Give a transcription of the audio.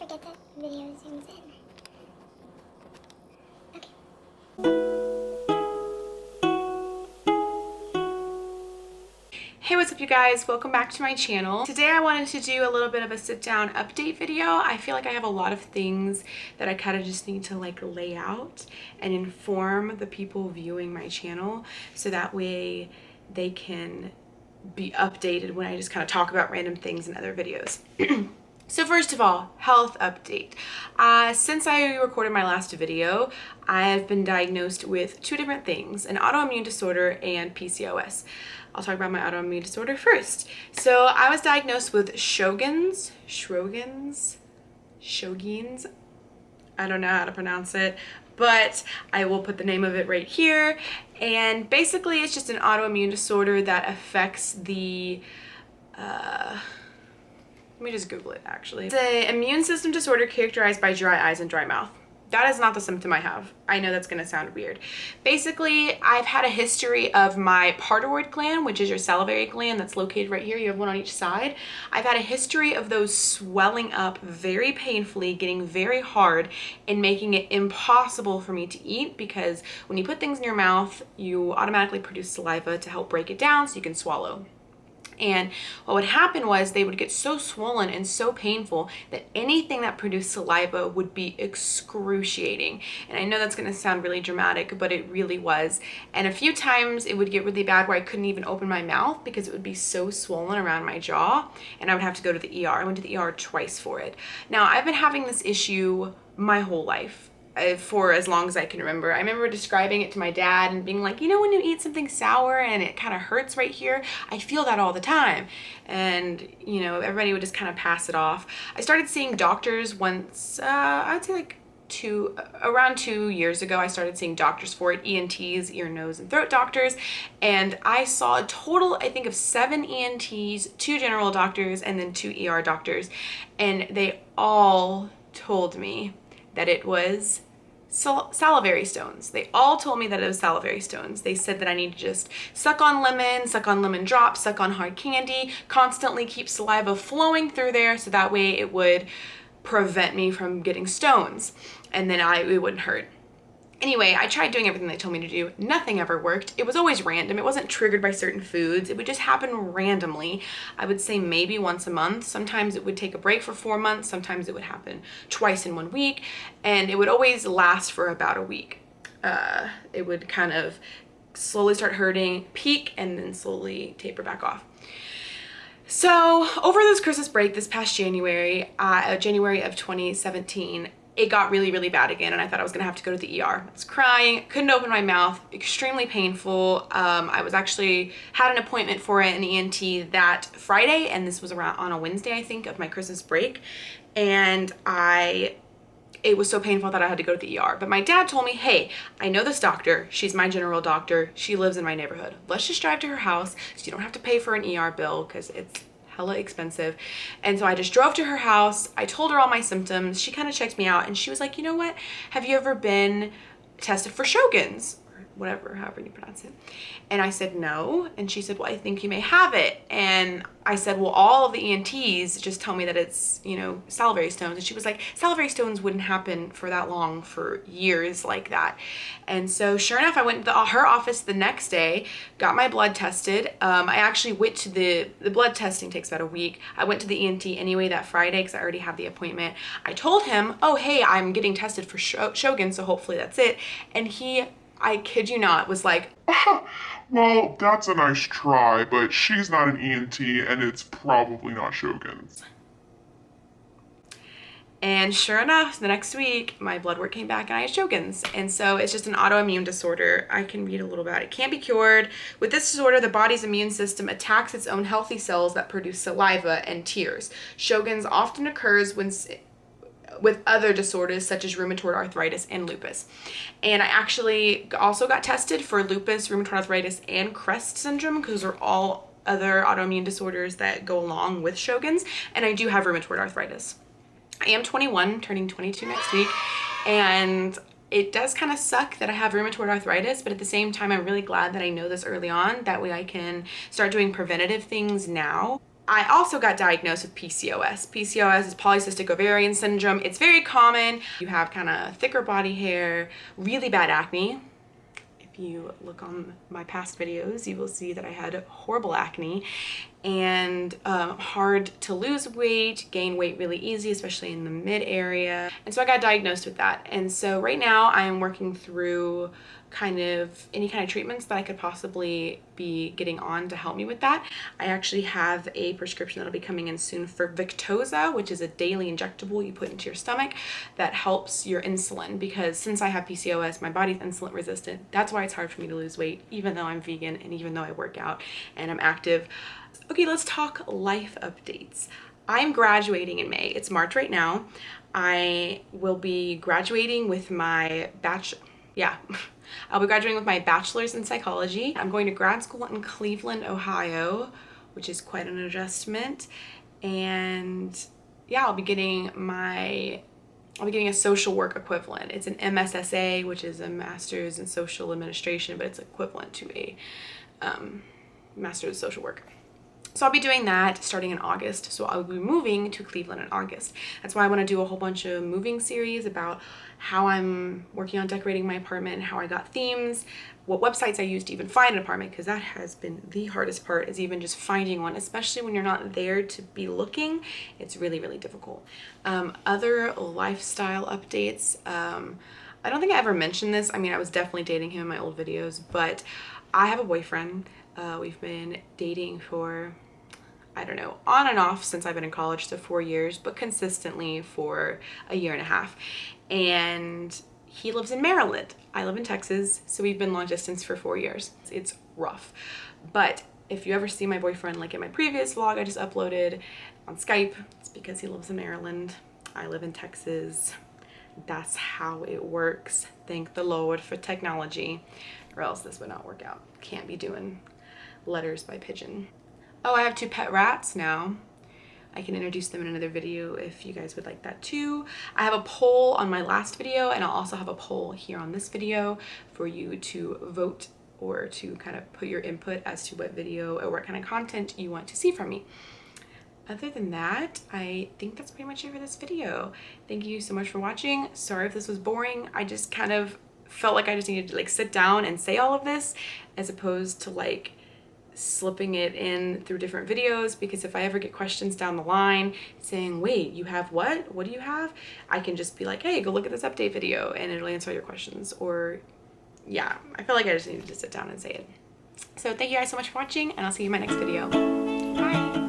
forget that video zooms in. Okay. Hey, what's up you guys? Welcome back to my channel. Today I wanted to do a little bit of a sit down update video. I feel like I have a lot of things that I kind of just need to like lay out and inform the people viewing my channel so that way they can be updated when I just kind of talk about random things in other videos. So first of all, health update. Since I recorded my last video, I have been diagnosed with two different things, an autoimmune disorder and PCOS. I'll talk about my autoimmune disorder first. So I was diagnosed with Sjogren's, I don't know how to pronounce it, but I will put the name of it right here. And basically it's just an autoimmune disorder that affects the, let me just Google it actually. It's an immune system disorder characterized by dry eyes and dry mouth. That is not the symptom I have. I know that's gonna sound weird. Basically, I've had a history of my parotid gland, which is your salivary gland that's located right here. You have one on each side. I've had a history of those swelling up very painfully, getting very hard, and making it impossible for me to eat because when you put things in your mouth, you automatically produce saliva to help break it down so you can swallow. And what would happen was they would get so swollen and so painful that anything that produced saliva would be excruciating. And I know that's going to sound really dramatic, but it really was. And a few times it would get really bad where I couldn't even open my mouth because it would be so swollen around my jaw and I would have to go to the ER. I went to the ER twice for it. Now, I've been having this issue my whole life. For as long as I can remember. I remember describing it to my dad and being like, you know, when you eat something sour and it kind of hurts right here, I feel that all the time. And, you know, everybody would just kind of pass it off. I started seeing doctors once, I'd say like around 2 years ago, I started seeing doctors for it, ENTs, ear, nose, and throat doctors. And I saw a total, I think, of 7 ENTs, 2 general doctors, and then 2 ER doctors. And they all told me that it was salivary stones. They all told me that it was salivary stones. They said that I need to just suck on lemon drops, suck on hard candy, constantly keep saliva flowing through there so that way it would prevent me from getting stones and then it wouldn't hurt. Anyway, I tried doing everything they told me to do. Nothing ever worked. It was always random. It wasn't triggered by certain foods. It would just happen randomly. I would say maybe once a month. Sometimes it would take a break for 4 months. Sometimes it would happen twice in 1 week. And it would always last for about a week. It would kind of slowly start hurting, peak, and then slowly taper back off. So over this Christmas break this past January, January of 2017, it got really, really bad again, and I thought I was gonna have to go to the ER. I was crying, couldn't open my mouth, extremely painful. I was actually had an appointment for an ENT that Friday, and this was around on a Wednesday, I think, of my Christmas break. And it was so painful that I had to go to the ER. But my dad told me, hey, I know this doctor. She's my general doctor. She lives in my neighborhood. Let's just drive to her house so you don't have to pay for an ER bill because it's hella expensive. And so I just drove to her house. I told her all my symptoms. She kind of checked me out and she was like, you know what? Have you ever been tested for Sjogren's? Or whatever, however you pronounce it. And I said, no. And she said, well, I think you may have it. And I said, well, all of the ENTs just tell me that it's, you know, salivary stones. And she was like, salivary stones wouldn't happen for that long, for years like that. And so sure enough, I went to her office the next day, got my blood tested. I actually went to the blood testing takes about a week. I went to the ENT anyway that Friday because I already have the appointment. I told him, oh, hey, I'm getting tested for Sjogren's, so hopefully that's it. And he, I kid you not, was like, well, that's a nice try, but she's not an ENT and it's probably not Sjogren's. And sure enough, the next week, my blood work came back and I had Sjogren's. And so it's just an autoimmune disorder. I can read a little about it. It can't be cured. With this disorder, the body's immune system attacks its own healthy cells that produce saliva and tears. Sjogren's often occurs with other disorders such as rheumatoid arthritis and lupus. And I actually also got tested for lupus, rheumatoid arthritis, and Crest syndrome because those are all other autoimmune disorders that go along with Sjogren's. And I do have rheumatoid arthritis. I am 21, turning 22 next week, and it does kind of suck that I have rheumatoid arthritis, but at the same time, I'm really glad that I know this early on. That way I can start doing preventative things now. I also got diagnosed with PCOS. PCOS is polycystic ovarian syndrome. It's very common. You have kind of thicker body hair, really bad acne. If you look on my past videos, you will see that I had horrible acne and hard to lose weight, gain weight really easy, especially in the mid area. And so I got diagnosed with that. And so right now I am working through kind of any kind of treatments that I could possibly be getting on to help me with that. I actually have a prescription that'll be coming in soon for Victoza, which is a daily injectable you put into your stomach that helps your insulin, because since I have PCOS, my body's insulin resistant. That's why it's hard for me to lose weight, even though I'm vegan and even though I work out and I'm active. Okay, let's talk life updates. I'm graduating in May. It's March right now. I will be graduating with my I'll be graduating with my bachelor's in psychology. I'm going to grad school in Cleveland, Ohio, which is quite an adjustment. And yeah, I'll be getting a social work equivalent. It's an MSSA, which is a master's in social administration, but it's equivalent to a master's in social work. So I'll be doing that starting in August. So I'll be moving to Cleveland in August. That's why I want to do a whole bunch of moving series about how I'm working on decorating my apartment, how I got themes, what websites I use to even find an apartment, because that has been the hardest part, is even just finding one, especially when you're not there to be looking. It's really, really difficult. Other lifestyle updates. I don't think I ever mentioned this. I mean, I was definitely dating him in my old videos, but I have a boyfriend. We've been dating for, I don't know, on and off since I've been in college, so 4 years, but consistently for a year and a half. And he lives in Maryland. I live in Texas, so we've been long distance for 4 years. It's rough. But if you ever see my boyfriend, like in my previous vlog I just uploaded on Skype, it's because he lives in Maryland. I live in Texas. That's how it works. Thank the Lord for technology, or else this would not work out. Can't be doing letters by pigeon. Oh, I have 2 pet rats now. I can introduce them in another video if you guys would like that too. I have a poll on my last video, and I'll also have a poll here on this video for you to vote or to kind of put your input as to what video or what kind of content you want to see from me. Other than that, I think that's pretty much it for this video. Thank you so much for watching. Sorry if this was boring. I just kind of felt like I just needed to like sit down and say all of this as opposed to like slipping it in through different videos, because if I ever get questions down the line saying, wait, you have what? What do you have? I can just be like, hey, go look at this update video and it'll answer all your questions. Or yeah, I feel like I just needed to sit down and say it. So thank you guys so much for watching, and I'll see you in my next video. Bye.